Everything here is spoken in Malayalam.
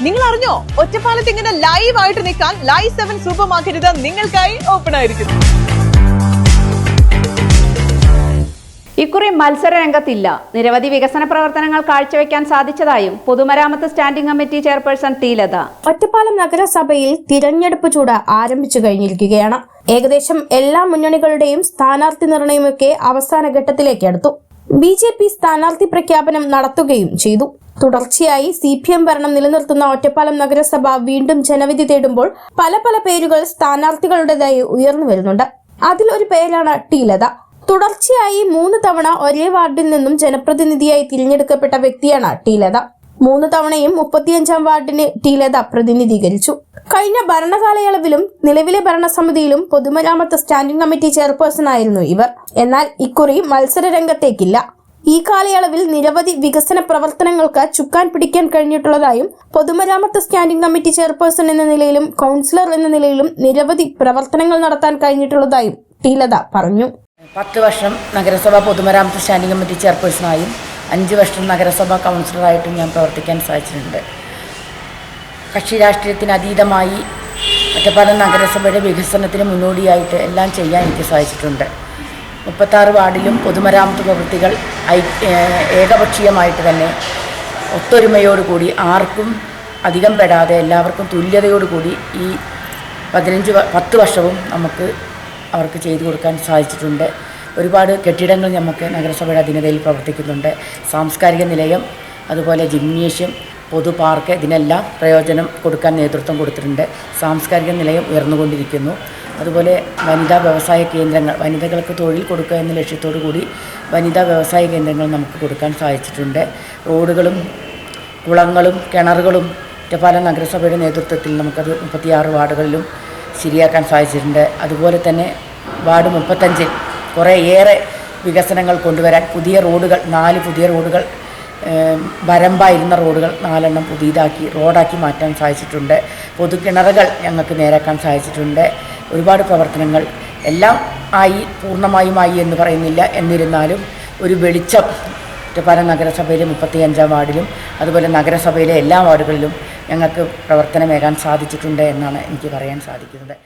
നിങ്ങൾ അറിഞ്ഞോ, ഒറ്റപ്പാലത്ത് ഇങ്ങനെ ലൈവ് ആയിട്ട് നിൽക്കാൻ ലൈവ് 7 സൂപ്പർ മാർക്കറ്റ് നിങ്ങൾക്കായി ഓപ്പൺ ആയിരിക്കുന്നു. ഇക്കുറി മത്സര രംഗത്തില്ല. നിരവധി വികസന പ്രവർത്തനങ്ങൾ കാഴ്ചവെക്കാൻ സാധിച്ചതായും പൊതുമരാമത്ത് standing committee chairperson T Latha. Ottapalam നഗരസഭയിൽ തിരഞ്ഞെടുപ്പ് ചൂട് ആരംഭിച്ചു കഴിഞ്ഞിരിക്കുകയാണ്. ഏകദേശം എല്ലാ മുന്നണികളുടെയും സ്ഥാനാർത്ഥി നിർണയമൊക്കെ അവസാന ഘട്ടത്തിലേക്ക് അടുത്തു. BJP സ്ഥാനാർത്ഥി പ്രഖ്യാപനം നടത്തുകയും ചെയ്തു. തുടർച്ചയായി CPM ഭരണം നിലനിർത്തുന്ന ഒറ്റപ്പാലം നഗരസഭ വീണ്ടും ജനവിധി തേടുമ്പോൾ പല പേരുകൾ സ്ഥാനാർത്ഥികളുടേതായി ഉയർന്നു വരുന്നുണ്ട്. അതിലൊരു പേരാണ് ടി ലത. തുടർച്ചയായി 3 തവണ ഒരേ വാർഡിൽ നിന്നും ജനപ്രതിനിധിയായി തിരഞ്ഞെടുക്കപ്പെട്ട വ്യക്തിയാണ് ടി ലത. 3 തവണയും 35-ാം വാർഡിനെ ടി ലത പ്രതിനിധീകരിച്ചു. കഴിഞ്ഞ ഭരണകാലയളവിലും നിലവിലെ ഭരണസമിതിയിലും പൊതുമരാമത്ത് സ്റ്റാൻഡിംഗ് കമ്മിറ്റി ചെയർപേഴ്സൺ ആയിരുന്നു ഇവർ. എന്നാൽ ഇക്കുറി മത്സര രംഗത്തേക്കില്ല. ഈ കാലയളവിൽ നിരവധി വികസന പ്രവർത്തനങ്ങൾക്ക് ചുക്കാൻ പിടിക്കാൻ കഴിഞ്ഞിട്ടുള്ളതായും പൊതുമരാമത്ത് സ്റ്റാൻഡിംഗ് കമ്മിറ്റി ചെയർപേഴ്സൺ എന്ന നിലയിലും കൗൺസിലർ എന്ന നിലയിലും നിരവധി പ്രവർത്തനങ്ങൾ നടത്താൻ കഴിഞ്ഞിട്ടുള്ളതായും ടി ലത പറഞ്ഞു. 10 വർഷം നഗരസഭ പൊതുമരാമത്ത് സ്റ്റാൻഡിംഗ് കമ്മിറ്റി ചെയർപേഴ്സണായും 5 വർഷം നഗരസഭ കൗൺസിലറായിട്ടും ഞാൻ പ്രവർത്തിക്കാൻ സാധിച്ചിട്ടുണ്ട്. കക്ഷി രാഷ്ട്രീയത്തിന് അതീതമായി ഒറ്റപ്പാലം നഗരസഭയുടെ വികസനത്തിന് മുന്നോടിയായിട്ട് എല്ലാം ചെയ്യാൻ എനിക്ക് സാധിച്ചിട്ടുണ്ട്. 36 വാർഡിലും പൊതുമരാമത്ത് പ്രവൃത്തികൾ ഏകപക്ഷീയമായിട്ട് തന്നെ ഒത്തൊരുമയോടുകൂടി ആർക്കും അധികം പെടാതെ എല്ലാവർക്കും തുല്യതയോടുകൂടി ഈ 10 വർഷവും നമുക്ക് അവർക്ക് ചെയ്തു കൊടുക്കാൻ സാധിച്ചിട്ടുണ്ട്. ഒരുപാട് കെട്ടിടങ്ങൾ നമുക്ക് നഗരസഭയുടെ അധീനതയിൽ പ്രവർത്തിക്കുന്നുണ്ട്. സാംസ്കാരിക നിലയം, അതുപോലെ ജിംനേഷ്യം, പൊതു പാർക്ക്, ഇതിനെല്ലാം പ്രയോജനം കൊടുക്കാൻ നേതൃത്വം കൊടുത്തിട്ടുണ്ട്. സാംസ്കാരിക നിലയം ഉയർന്നുകൊണ്ടിരിക്കുന്നു. അതുപോലെ വനിതാ വ്യവസായ കേന്ദ്രങ്ങൾ, വനിതകൾക്ക് തൊഴിൽ കൊടുക്കുക എന്ന ലക്ഷ്യത്തോടു കൂടി വനിതാ വ്യവസായ കേന്ദ്രങ്ങൾ നമുക്ക് കൊടുക്കാൻ സാധിച്ചിട്ടുണ്ട്. റോഡുകളും കുളങ്ങളും കിണറുകളും ഒറ്റപ്പാലം നഗരസഭയുടെ നേതൃത്വത്തിൽ നമുക്കത് 36 വാർഡുകളിലും ശരിയാക്കാൻ സാധിച്ചിട്ടുണ്ട്. അതുപോലെ തന്നെ വാർഡ് 35 കുറേയേറെ വികസനങ്ങൾ കൊണ്ടുവരാൻ പുതിയ റോഡുകൾ 4 പുതിയ റോഡുകൾ, വരമ്പായിരുന്ന റോഡുകൾ 4 എണ്ണം പുതിയതാക്കി റോഡാക്കി മാറ്റാൻ സാധിച്ചിട്ടുണ്ട്. പൊതുകിണറുകൾ ഞങ്ങൾക്ക് നേരാക്കാൻ സാധിച്ചിട്ടുണ്ട്. ഒരുപാട് പ്രവർത്തനങ്ങൾ എല്ലാം പൂർണ്ണമായും ആയി എന്ന് പറയുന്നില്ല. എന്നിരുന്നാലും ഒരു വെളിച്ചം ഒറ്റപ്പാലം നഗരസഭയിലെ 35-ാം വാർഡിലും അതുപോലെ നഗരസഭയിലെ എല്ലാ വാർഡുകളിലും ഞങ്ങൾക്ക് പ്രവർത്തനമേകാൻ സാധിച്ചിട്ടുണ്ട് എന്നാണ് എനിക്ക് പറയാൻ സാധിക്കുന്നത്.